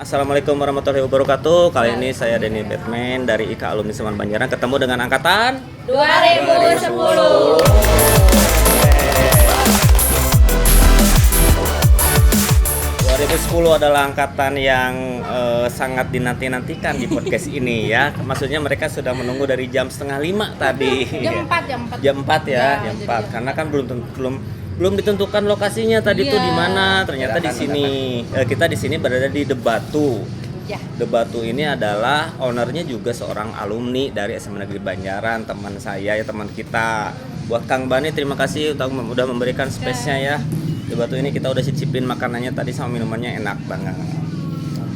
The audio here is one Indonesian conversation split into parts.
Assalamualaikum warahmatullahi wabarakatuh. Kali ini saya Denny Batman dari IKA Alumni Seman Banjaran ketemu dengan angkatan 2010. 2010 adalah angkatan yang sangat dinanti-nantikan di podcast ini ya. Maksudnya mereka sudah menunggu dari jam 4:30 tadi. Jam 4 ya, jam 4. Karena kan belum ditentukan lokasinya tadi tuh di mana. Ternyata di sini kita di sini berada di The Batu. Ya. The Batu ini adalah ownernya juga seorang alumni dari SMA Negeri Banjaran, teman saya ya, teman kita. Buat Kang Bani terima kasih udah memberikan space-nya ya. The Batu ini kita udah cicipin makanannya tadi sama minumannya enak banget.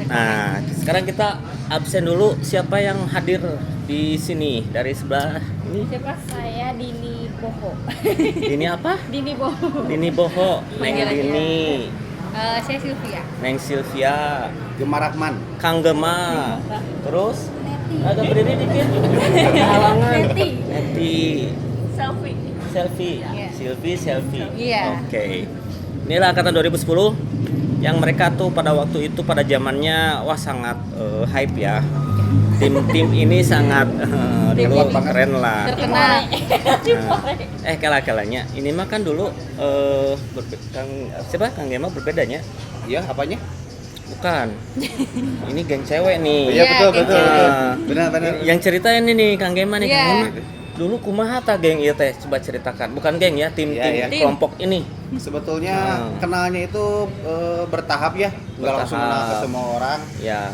Nah, sekarang kita absen dulu. Siapa yang hadir di sini dari sebelah ini? Siapa? Saya Dini Boho. Ini apa? Dini Boho. Dini Boho, Neng Dini, Saya Sylvia. Neng Sylvia, Gemar Rahman. Kang Gema, terus agak berdiri dikit, halangan. Neti, Selfie, Iya. Selfie. Iya. Oke. Inilah angkatan 2010 yang mereka tuh pada waktu itu pada zamannya wah sangat hype ya. Tim ini sangat dulu keren lah. Terkenal. Kalah-kalahnya. Ini mah kan dulu Kang Gema berbedanya. Iya, apanya? Bukan. Ini geng cewek nih. Iya, betul. Nah, Benar. yang cerita ini nih Kang Gema nih. Iya. Kang Gema. Dulu kumaha ta geng ieu teh? Coba ceritakan. Bukan geng ya, tim Iya. kelompok ini. Sebetulnya kenalnya itu bertahap ya, nggak langsung kenal ke semua orang. Ya.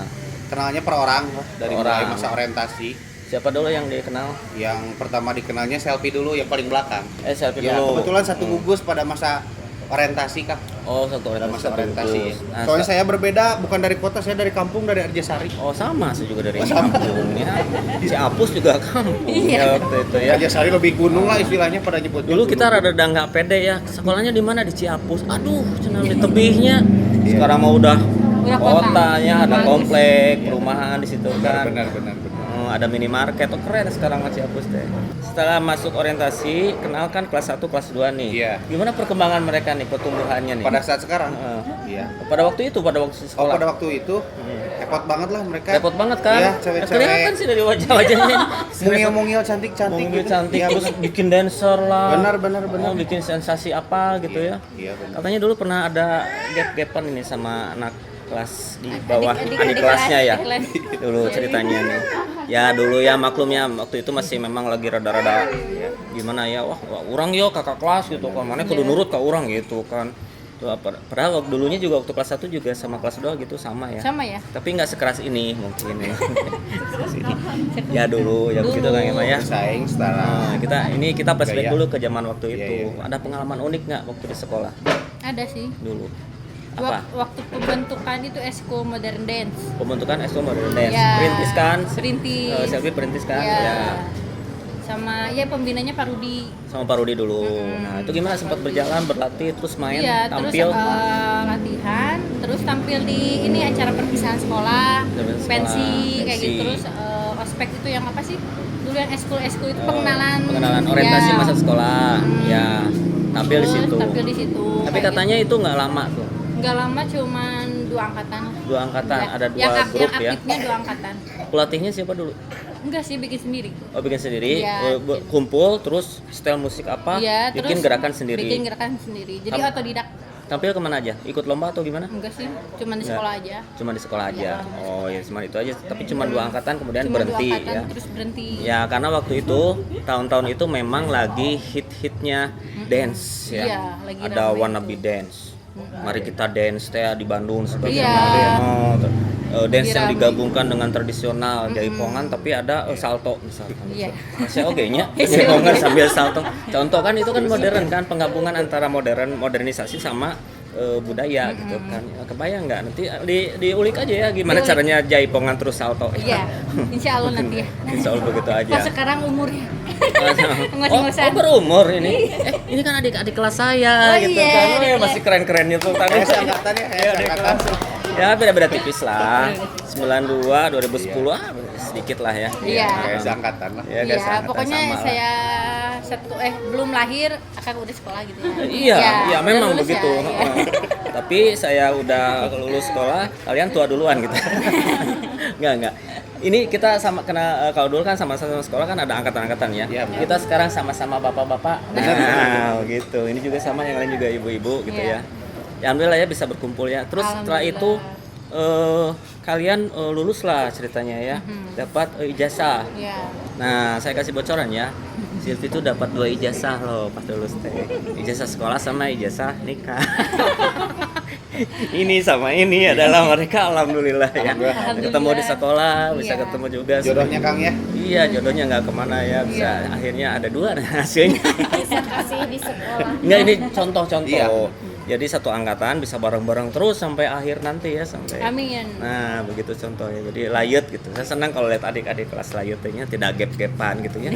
Kenalnya per orang dari Per mulai orang. masa orientasi. Siapa dulu yang dikenal? Yang pertama dikenalnya selfie dulu, yang paling belakang. Selfie Ya, dulu. kebetulan satu gugus pada masa orientasi Kak. Oh, satu Pada masa orientasi. gugus. Nah, Soalnya saya berbeda, bukan dari kota, saya dari kampung, dari Arjasari. Oh sama, saya juga dari kampung ya. Si Apus juga kampung ya waktu itu ya. Arjasari lebih gunung lah istilahnya pada nyebut. Dulu kita rada nggak pede ya. Sekolahnya di mana? Di Ciapus. Aduh, cenah di tebihnya. Sekarang mah udah kotanya, ada komplek perumahan di situ kan. Benar. Ada minimarket. Oh keren sekarang mah Ciapus deh. Setelah masuk orientasi, kenalkan kelas 1, kelas 2 nih. Iya. Gimana perkembangan mereka nih, pertumbuhannya nih? Pada saat sekarang. Iya. Pada waktu sekolah. Pada waktu itu repot banget lah mereka. Repot banget kan? Iya, cewek-cewek. Kelihatan sih dari wajah-wajahnya. Mungil cantik Mungil gitu. cantik, Iya, terus bikin dancer lah. Benar. Oh, bikin sensasi apa gitu ya. Iya, benar. Katanya dulu pernah ada gap-gapan ini sama anak kelas di bawah, Adik kelasnya ya. kelas. Dulu ceritanya nih. Ya dulu ya maklumnya waktu itu masih memang lagi rada-rada gimana ya, wah urang yo kakak kelas gitu kan. Mana kudu nurut ke urang gitu kan. Tuh padahal dulunya juga waktu kelas 1 juga sama kelas 2 gitu sama ya. Sama ya? Tapi nggak sekeras ini mungkin ya. Ya dulu ya begitu kan ya. Bersaing setara. Kita flashback Gaya. dulu ke zaman waktu itu. Iya. Ada pengalaman unik nggak waktu di sekolah Ada sih. dulu? Apa? Waktu pembentukan itu Eskul Modern Dance. Pembentukan Eskul Modern Dance. Ya. Perintis kan? Perintis. Selfie perintis kan? Ya. Ya. Sama ya pembinanya Pak Rudi. Sama Pak Rudi dulu. Nah, itu gimana sempat berjalan, berlatih, terus main, Iya, tampil? terus latihan, terus tampil di ini acara perpisahan sekolah, Perpisahan pensi sekolah, kayak pensi. gitu. Terus ospek itu yang apa sih? Dulu yang eskul itu pengenalan. Pengenalan orientasi ya. masa sekolah. Ya, tampil di Terus situ. Tampil di situ. Tapi katanya itu nggak lama tuh. nggak lama, cuman 2 angkatan. 2 angkatan, ada 2 yang grup ya. aktifnya 2 angkatan. Pelatihnya siapa dulu? Enggak sih, bikin sendiri. Oh, bikin sendiri, Iya. kumpul, terus style musik apa, Iya, bikin terus gerakan sendiri. Bikin gerakan sendiri. Jadi otodidak. Tampil kemana aja? Ikut lomba atau gimana? Enggak sih, cuman di Enggak. sekolah aja. Cuma di sekolah aja. Iya. Oh ya, cuma itu aja. Tapi cuma 2 angkatan kemudian Cuma berhenti 2 angkatan, ya. terus berhenti. Ya, karena waktu itu tahun-tahun itu memang lagi hit-hitnya dance ya. Iya, lagi ada ramai wannabe itu. dance. Mari kita dance teh di Bandung sebagai Iya. dance yang Rame. digabungkan dengan tradisional jaipongan tapi ada salto misalkan. Iya. Saya nya jaipongan sambil salto. Contoh kan itu kan modern kan, penggabungan antara modernisasi sama budaya gitu kan. Ya, kebayang nggak nanti diulik aja ya gimana Diulik. caranya jaipongan terus salto. Iya, insya Allah nanti ya. Insya Allah begitu aja. Pas sekarang umurnya. Oh, berumur ini. Ini kan adik-adik kelas saya Oh, gitu iya, kan. Oh, adik ya kelas. masih keren-keren itu tadi. Seangkatan ya, seangkatan. Ya beda-beda tipis lah. 92, 2010 sedikit lah ya. Iya. Kayak seangkatan lah. Ya, kayak Iya, seangkatan pokoknya sama lah. saya belum lahir, akang udah sekolah gitu ya. Iya, memang udah lulus begitu. ya, iya. Tapi saya udah lulus sekolah, kalian tua duluan gitu. Enggak. Ini kita sama kena kalau dulu kan sama-sama sekolah kan ada angkatan-angkatan ya. Iya, benar. Kita sekarang sama-sama bapak-bapak. Nah, gitu. Ini juga sama, yang lain juga ibu-ibu gitu Iya. ya. Ya alhamdulillah ya bisa berkumpul ya. Terus setelah itu kalian lulus lah ceritanya ya. Dapat ijazah. Iya. Nah, saya kasih bocoran ya. Silvi itu dapat 2 ijazah loh pas lulus teh. Ijazah sekolah sama ijazah nikah. Ini sama ini adalah mereka alhamdulillah ya. Alhamdulillah. Ketemu di sekolah, bisa Iya. ketemu juga. Jodohnya Kang ya. Iya, jodohnya nggak kemana ya. Bisa akhirnya ada 2 hasilnya. Bisa kasih di sekolah. Enggak, ini contoh-contoh. Iya. Jadi satu angkatan bisa bareng-bareng terus sampai akhir nanti ya sampai. Amin. Nah, begitu contohnya. Jadi layut gitu. Saya senang kalau lihat adik-adik kelas layutnya tidak gap-gapan gitu ya.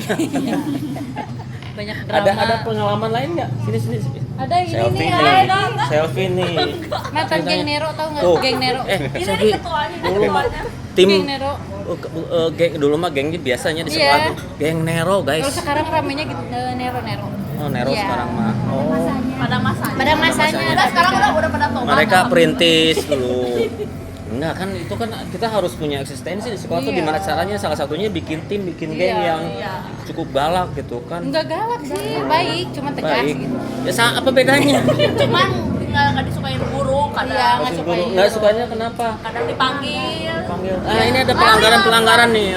Banyak drama. Ada pengalaman lain nggak? Sini. Ada ini Selfie nih. nih. Ada. Selfie nih. Mantan geng Nero tau nggak? Tuh. Geng Nero. Selfie. Dulu mah tim Geng Nero. geng dulu mah gengnya biasanya di Iya. sekolah tuh geng Nero, Kalau guys. sekarang ramenya gitu Nero. Oh, Nero Iya. sekarang mah. Oh. Pada masanya. Pada masanya. Udah sekarang udah pada tobat. Mereka perintis dulu. Enggak kan itu kan kita harus punya eksistensi di sekolah tuh Iya. gimana caranya, salah satunya bikin tim, bikin geng Iya, yang cukup galak gitu kan. Enggak galak sih, baik, cuma tegas Baik. gitu. Ya apa bedanya? Cuman nggak disukain guru Iya, kadang. nggak suka gitu. Enggak sukanya kenapa? Kadang dipanggil. Panggil. Ini ada pelanggaran nih.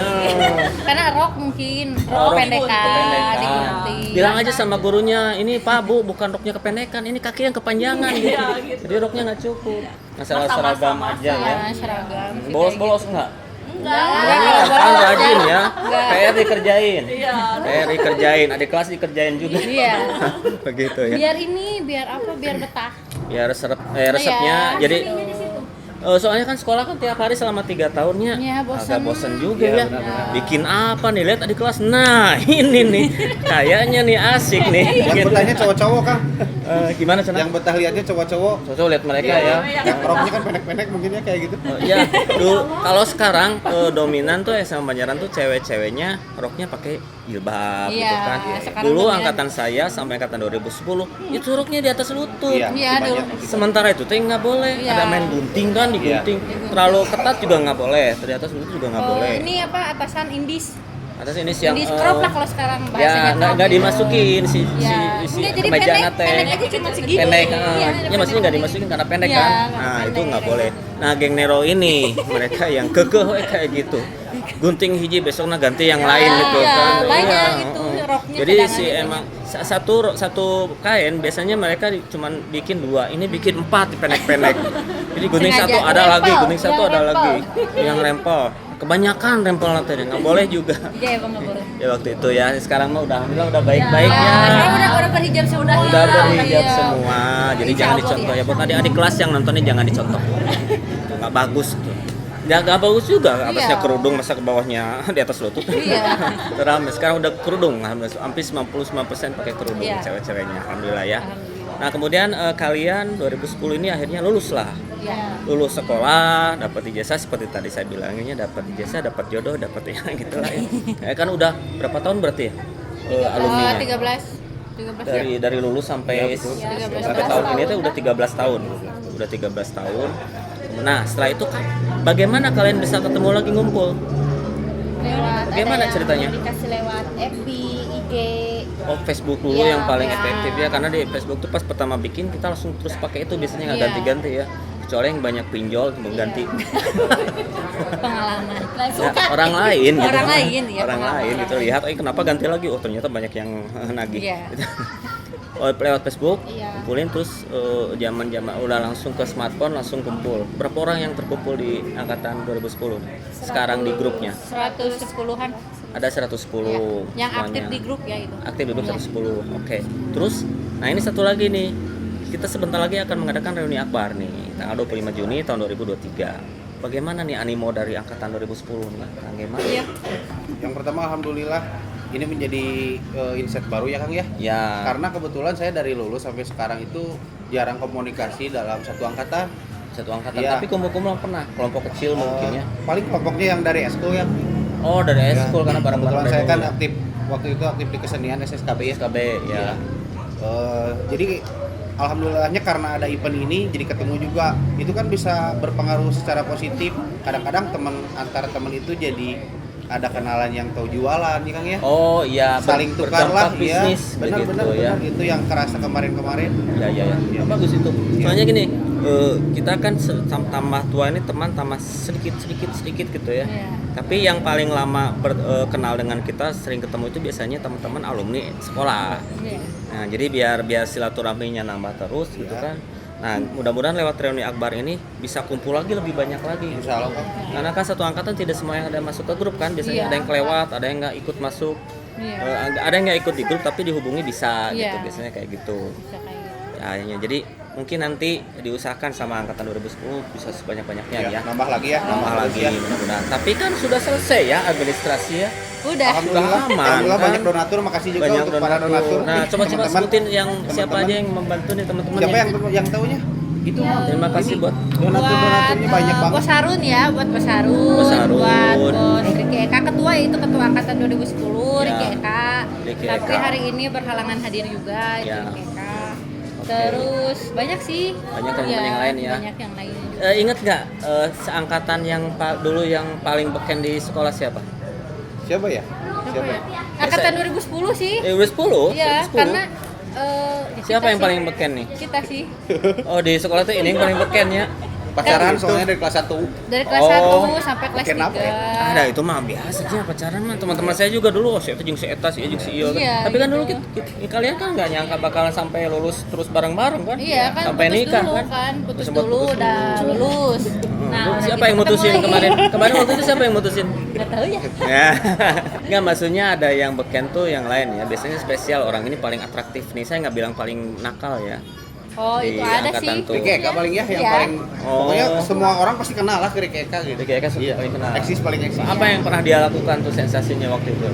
Karena rok mungkin, Oh, rok pendekan, digunting. Bilang aja sama gurunya, ini Pak Bu bukan roknya kependekan, ini kaki yang kepanjangan gitu. Jadi roknya nggak cukup. Masalah seragam aja ya. Nah, seragam. sih Bolos-bolos enggak? Enggak. Enggak, kalau Kan bolos rajin ya. Enggak. PR dikerjain. Iya. PR dikerjain, adik kelas dikerjain juga. Iya. Begitu ya. Biar apa? Biar betah. Ya resepnya Iya. jadi soalnya kan sekolah kan tiap hari selama 3 tahunnya Iya, bosan. agak bosen juga Iya, ya. benar-benar. Bikin apa nih? Lihat adik kelas. Nah, ini nih kayaknya nih asik nih. Yang Gitu. betahnya cowok-cowok Kang. Gimana Cina? Yang betah liatnya cowok-cowok. Coba lihat mereka ya. Yang roknya kan pendek-pendek mungkin ya kayak gitu. Ya, kalau sekarang dominan tuh SMA Banjaran tuh cewek-ceweknya roknya pakai jilbab Iya, gitu kan. sekarang Dulu dominan. angkatan saya sampai angkatan 2010 itu roknya di atas lutut. Iya, Iya, masih banyak. dulu. Sementara itu tuh nggak boleh. Iya. Ada main gunting kan, digunting. Terlalu ketat juga nggak boleh. Dari atas lutut juga nggak boleh. Ini apa? Atasan indis. Atas ini siang. Indis crop lah kalau sekarang Ya bahasanya. nggak crop. dimasukin si Ya. si Enggak, jadi kemeja pendek aja cuma segitu. pendek, Iya, ya maksudnya nggak dimasukin karena pendek Iya, kan. nggak Nah pendek. itu nggak boleh. Nah geng Nero ini mereka yang kekeh we kayak gitu. Gunting hiji besoknya ganti yang lain gitu iya, kan. banyak Iya, gitu, heeh. roknya Jadi cadangan si itu emang satu kain biasanya mereka cuman bikin 2, ini bikin 4 pendek-pendek. Jadi gunting Sengaja. satu ada lagi, Rempel, gunting satu yang ada rempel. lagi, yang rempel. Kebanyakan rempel nanti nggak boleh juga. Iya, Bang, nggak boleh. Ya waktu itu ya, sekarang mah udah alhamdulillah udah baik-baik Ya, ya. sekarang udah berhijab semua. Udah berhijab Iya. semua, jadi Insya jangan Allah, dicontoh ya. ya. Buat adik-adik kelas yang nontonnya jangan dicontoh. Nggak bagus tuh. Nggak bagus juga, atasnya Iya. kerudung masa ke bawahnya di atas lutut. Iya. Teramai. Sekarang udah kerudung, alhamdulillah. Hampir 99% pakai kerudung Iya. cewek-ceweknya, alhamdulillah ya. Alhamdulillah. Nah kemudian kalian 2010 ini akhirnya lulus lah. Iya. Lulus sekolah, dapat ijazah seperti tadi saya bilangnya, dapat ijazah, dapat jodoh, dapat ya gitu lah ya. Kan udah berapa tahun berarti ya? Alumninya? 13 Dari lulus sampai Ya, betul. sampai tahun ini tuh udah 13 tahun. Udah 13 tahun. Nah, setelah itu bagaimana kalian bisa ketemu lagi ngumpul? Lewat Bagaimana ada yang ceritanya? Dikasih lewat FB, IG. Oh, Facebook dulu Iya, yang paling iya. efektif ya, karena di Facebook tuh pas pertama bikin kita langsung terus pakai itu, biasanya nggak Iya. ganti-ganti ya. Kecuali yang banyak pinjol mengganti pengalaman. Langsung ya, orang lain gitu. Orang lain, ya, Orang pengalaman. lain gitu lihat, kenapa ganti lagi? Oh, ternyata banyak yang nagih. Iya. Oh, lewat Facebook, Iya. kumpulin terus zaman-zaman udah langsung ke smartphone langsung kumpul. Berapa orang yang terkumpul di angkatan 2010? Sekarang di grupnya 110-an. ada 110. Iya. Yang aktif semuanya. di grup ya itu. Aktif di grup Iya. 110. Oke. Terus nah ini satu lagi nih. Kita sebentar lagi akan mengadakan reuni akbar nih tanggal 25 Juni tahun 2023. Bagaimana nih animo dari angkatan 2010 nih? Kang Gemma? Iya. Yang pertama alhamdulillah ini menjadi insight baru ya Kang ya. Ya. Karena kebetulan saya dari lulus sampai sekarang itu jarang komunikasi dalam satu angkatan. Satu angkatan. Iya. Tapi kumpul-kumpul pernah kelompok kecil mungkin ya. Paling kelompoknya yang dari eskul ya. Oh, dari Ya, eskul karena bareng-bareng kebetulan saya dari kan dulu. aktif waktu itu aktif di kesenian SSKB ya. SKB ya. Iya. Jadi alhamdulillahnya karena ada event ini jadi ketemu juga. Itu kan bisa berpengaruh secara positif. Kadang-kadang antar teman itu jadi ada kenalan yang tahu jualan ya Kang ya. Oh iya, Saling tukar lah ya. bisnis Benar-benar begitu ya. itu yang kerasa kemarin-kemarin. Ya. Iya. Bagus itu. Iya. Soalnya gini, kita kan tambah tua ini teman tambah sedikit gitu ya. Iya. Tapi yang paling lama kenal dengan kita, sering ketemu itu biasanya teman-teman alumni sekolah. Iya. Nah, jadi biar silaturahminya nambah terus gitu Iya. kan. Nah, mudah-mudahan lewat reuni akbar ini bisa kumpul lagi lebih banyak lagi. Insya Allah Kang. Karena kan satu angkatan tidak semua yang ada masuk ke grup kan, biasanya Iya. ada yang kelewat, ada yang nggak ikut masuk. Iya. Ada yang nggak ikut di grup tapi dihubungi bisa Iya. gitu, biasanya kayak gitu. Bisa kayak gitu. Ya, jadi mungkin nanti diusahakan sama angkatan 2010 bisa sebanyak-banyaknya ya. Nambah lagi ya. Nambah lagi ya. mudah-mudahan. Tapi kan sudah selesai ya administrasi ya. Udah. Alhamdulillah, aman, alhamdulillah kan? banyak donatur, makasih juga Banyak untuk para donatur. Nah, coba Teman-teman. sebutin yang siapa Teman-teman. aja yang membantu nih teman-teman. Siapa yang tahunya? Itu Terima kasih buat donaturnya banyak banget. Bos Harun ya, buat Bos Harun, Bos Harun. buat Bos Riki Eka, ketua itu ketua angkatan 2010, Ya. Riki Eka. Riki Tapi Eka. hari ini berhalangan hadir juga itu Ya. Riki Eka. Terus banyak sih. Banyak teman-teman yang lain ya. Banyak yang lain juga. Ingat nggak seangkatan yang dulu yang paling beken di sekolah siapa? Siapa ya? Apa ya? Angkatan 2010 sih. 2010? Iya, 2010? karena Siapa kita yang sih. paling beken nih? Kita sih. Oh, di sekolah tuh ini yang paling beken ya. Pacaran Gitu. soalnya dari kelas 1. Dari kelas Oh. 1 sampai kelas Beken 3. apa ya? Ada itu mah biasa aja pacaran mah, teman-teman saya juga dulu, oh saya itu jeung si eta si jeung si ieu. Iya, Tapi kan gitu. dulu kalian kan nggak nyangka bakalan sampai lulus terus bareng-bareng kan? Iya kan, sampai putus nikah dulu kan? putus Sempat dulu putus udah dulu. lulus. Nah, udah siapa gitu yang mutusin ketemu kemarin? lagi. Kemarin waktu itu siapa yang mutusin? Nggak tahu ya. Ya, nggak maksudnya ada yang beken tuh yang lain ya. Biasanya spesial orang ini paling atraktif nih. Saya nggak bilang paling nakal ya. Oh Di itu ada angkatan sih. tuh. Riki Eka paling ya yang Iya. paling pokoknya semua orang pasti kenal lah ke Riki Eka gitu. Jadi kayak paling kenal. Eksis paling eksis. Apa yang pernah dia lakukan tuh sensasinya waktu itu?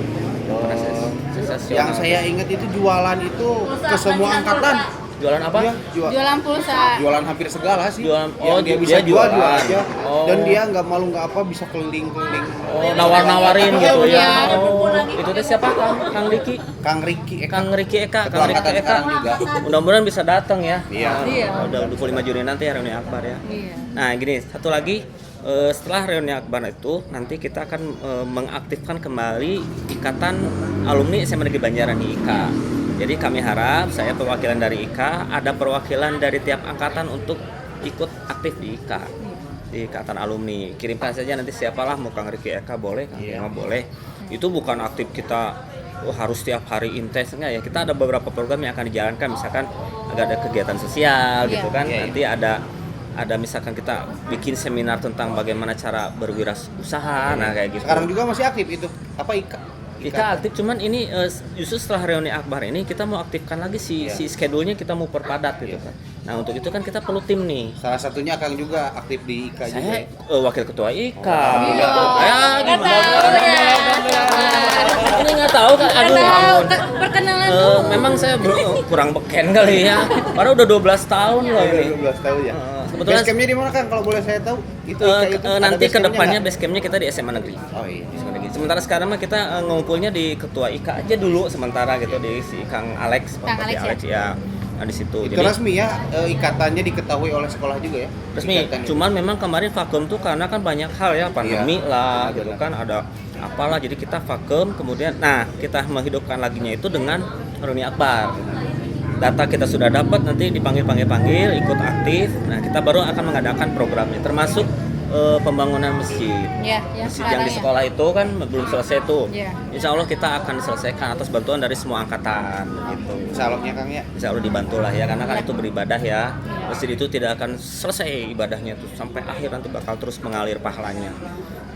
Pernah sensasional. Yang saya ingat itu jualan itu ke semua angkatan. Jualan apa? Iya, Jualan pulsa. jualan hampir segala sih. Jualan- Yang oh, dia dia bisa jual jualan. aja. Oh. Dan dia nggak malu nggak apa bisa keliling-keliling. Oh, nawar-nawarin gitu ya. Iya. Oh, itu teh siapa Kang Riki? Kang Riki Eka. Kang Riki Eka, Ketua Kang Riki angkatan Eka. sekarang juga. Mudah-mudahan bisa datang ya. Iya. Iya. Udah 25 Juni nanti ya reuni akbar ya. Iya. Nah, gini, satu lagi setelah reuni akbar itu nanti kita akan mengaktifkan kembali ikatan alumni SMA Negeri Banjaran di IKA. Jadi kami harap saya perwakilan dari IKA, ada perwakilan dari tiap angkatan untuk ikut aktif di IKA. Di ikatan alumni. Kirimkan saja nanti siapalah, mau Kang Riki Eka boleh, Kang Iya. Bima boleh. Itu bukan aktif kita harus tiap hari intens, enggak ya. Kita ada beberapa program yang akan dijalankan, misalkan ada kegiatan sosial Iya. gitu kan. Iya, iya. Nanti ada misalkan kita bikin seminar tentang bagaimana cara berwirausaha, nah kayak gitu. Sekarang juga masih aktif itu. Apa Ika? Ika aktif, cuman ini justru setelah reuni akbar ini kita mau aktifkan lagi si schedule-nya, kita mau perpadat gitu kan. Nah, untuk itu kan kita perlu tim nih. Salah satunya Kang juga aktif di Ika juga. Saya ya. wakil ketua IKA. Iya. Ya, Nggak gimana? tahu ya. Ini nggak tahu kan? Nggak Aduh, tahu. ampun. Perkenalan dulu. Memang saya kurang beken kali ya. Padahal udah 12 tahun loh ini. 12 tahun ya. Kebetulan Base di mana Kang kalau boleh saya tahu? Itu Ika itu ada nanti base campnya kedepannya nggak? base campnya kita di SMA Negeri. Oh iya. Di SMA Negeri. Sementara sekarang mah kita ngumpulnya di ketua IKA aja dulu sementara gitu, di si Kang Alex, Kang Pak Alex, Alex ya. Nah, di situ. Itu resmi ya, ikatannya diketahui oleh sekolah juga ya? Resmi. Ikatan itu. Cuman memang kemarin vakum tuh karena kan banyak hal ya, pandemi Iya. lah gitu kan, ada apalah, jadi kita vakum, kemudian nah kita menghidupkan laginya itu dengan reuni akbar. Data kita sudah dapat, nanti dipanggil ikut aktif. Nah, kita baru akan mengadakan programnya termasuk pembangunan masjid. Ya, Masjid yang di sekarang ya. sekolah itu kan belum selesai tuh. Iya. Insya Allah kita akan selesaikan atas bantuan dari semua angkatan gitu. Salahnya Kang ya. Insya Allah dibantu lah ya, karena kan itu beribadah ya. Masjid itu tidak akan selesai ibadahnya tuh sampai akhir, nanti bakal terus mengalir pahalanya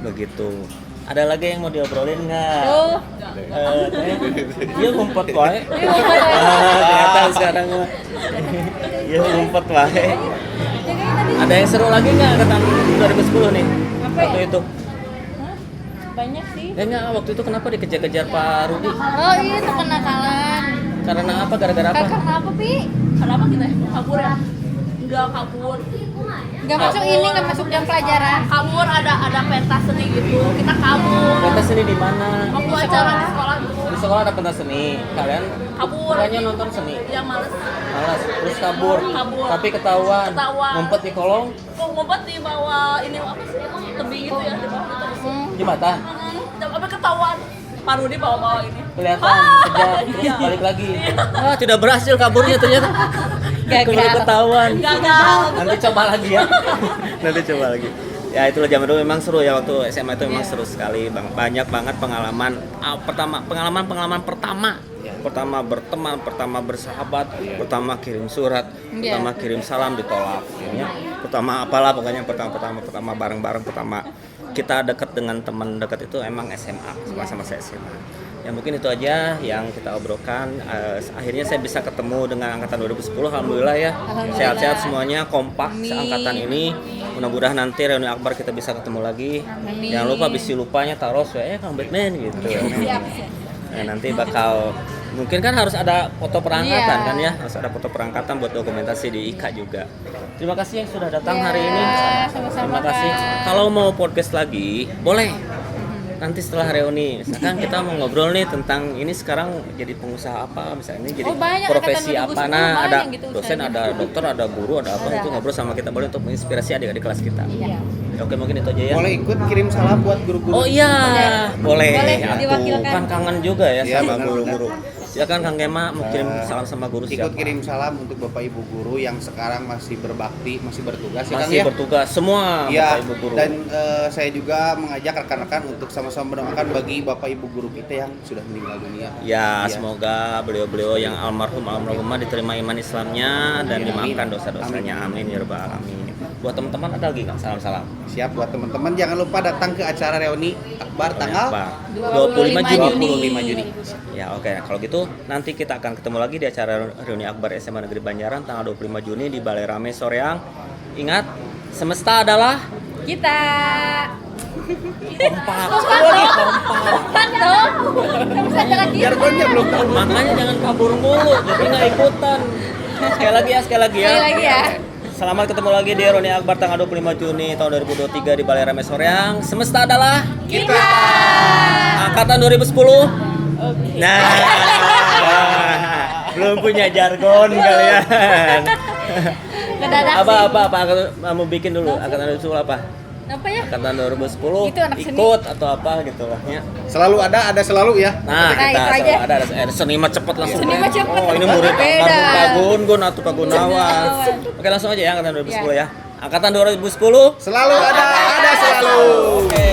begitu. Ada lagi yang mau diobrolin nggak? Tuh. Dia ngumpet wae. Ternyata sekarang mah. Dia ngumpet wae. Ada yang seru lagi nggak angkatan 2010 nih? Apa Waktu ya? itu. Hah? Banyak sih. Ya enggak, waktu itu kenapa dikejar-kejar Pak Rudi? Oh itu kenakalan. Karena apa? Gara-gara apa? Kakak apa Pi? Kenapa kita kabur ya? Enggak kabur. Nggak masuk ini, nggak masuk jam pelajaran. Kabur ada pentas seni gitu. Kita kabur. Kata sini di mana? Waktu acara di sekolah. Di di sekolah ada pentas seni. Kalian Kabur. bukannya nonton seni? Yang males. Malas, terus kabur. Kabur. Tapi ketahuan. Ketahuan. Ngumpet di kolong Kok ngumpet di bawah ini apa sih? Tebing itu ya di bawah itu. jembatan. Apa ketahuan? Paru di bawah-bawah ini. Kelihatan kejap, terus Iya. balik lagi. Ah, tidak berhasil kaburnya ternyata. Gagal. Keburu ketahuan. Gagal. Nanti coba lagi ya. Nanti coba lagi. Ya itulah zaman dulu memang seru ya, waktu SMA itu memang seru sekali bang, banyak banget pengalaman. Pengalaman pertama pertama berteman, pertama bersahabat, pertama kirim surat, pertama kirim salam ditolak, ya. Pertama apalah pokoknya pertama bareng-bareng, pertama kita dekat dengan teman dekat itu emang SMA, sama-sama saya SMA. Ya mungkin itu aja yang kita obrolkan. Akhirnya saya bisa ketemu dengan angkatan 2010, alhamdulillah ya. Alhamdulillah. Sehat-sehat semuanya, kompak Amin. seangkatan ini. Mudah-mudahan nanti reuni akbar kita bisa ketemu lagi. Amin. Jangan lupa bisi lupanya taruh ya Kang Batman gitu. Nah, nanti bakal mungkin kan harus ada foto perangkatan Iya. kan ya, harus ada foto perangkatan buat dokumentasi di IKA juga. Terima kasih yang sudah datang Iya, hari ini. sama-sama, Terima kasih. Kak. Kalau mau podcast lagi, boleh. Nanti setelah reuni, misalkan kita mau ngobrol nih tentang ini sekarang jadi pengusaha apa, misalnya ini jadi Oh, banyak, profesi angkatan apa. 2010 Nah, ada banyak gitu dosen, usahanya. ada dokter, ada guru, ada apa, Ada. itu ngobrol sama kita boleh untuk menginspirasi adik-adik kelas kita. Iya. Oke, mungkin itu aja ya. Boleh ikut kirim salam buat guru-guru. Oh iya, boleh. Boleh, Atuh, diwakilkan. kan kangen juga ya Iya, sama benar, guru-guru. Silakan Kang Gema mau kirim salam sama guru Ikut siapa? kirim salam untuk Bapak Ibu guru yang sekarang masih berbakti, masih bertugas ya Kang Masih ya. bertugas semua Ya, Bapak Ibu guru. dan saya juga mengajak rekan-rekan untuk sama-sama mendoakan bagi Bapak Ibu guru kita yang sudah meninggal dunia. Ya, Iya. semoga beliau-beliau yang almarhumah diterima iman Islamnya dan Amin. dimaafkan dosa-dosanya. Amin ya rabbal alamin. Buat teman-teman ada lagi Kang salam-salam. Siap buat teman-teman, jangan lupa datang ke acara reuni akbar tanggal Apa? 25 Juni. 25 Juni. Ya oke, kalau gitu nanti kita akan ketemu lagi di acara reuni akbar SMA Negeri Banjaran tanggal 25 Juni di Balai Rame Soreang. Ingat, semesta adalah Kita kompak. kan dong. Nggak bisa jalan gitu. Jargonnya belum tahu. Makanya jangan kabur mulu, jadi nggak ikutan. Sekali lagi ya. Sekali lagi ya. Selamat ketemu lagi di Reuni Akbar tanggal 25 Juni tahun 2023 di Balai Rame Soreang. Semesta adalah Kita. angkatan 2010. Nah, belum punya jargon kalian. Ngedadak Apa mau bikin dulu angkatan 2010 apa? Apa ya? Angkatan 2010 Itu anak seni. ikut atau apa gitu lah ya. Selalu ada selalu ya. Nah, kita itu aja. ada seni mah cepet langsung. Seni mah cepet. Oh, ini murid Beda. almarhum Pak Gun atau Pak Gunawan. Oke, langsung aja ya angkatan 2010 ya. Angkatan 2010 Selalu ada selalu. Oke.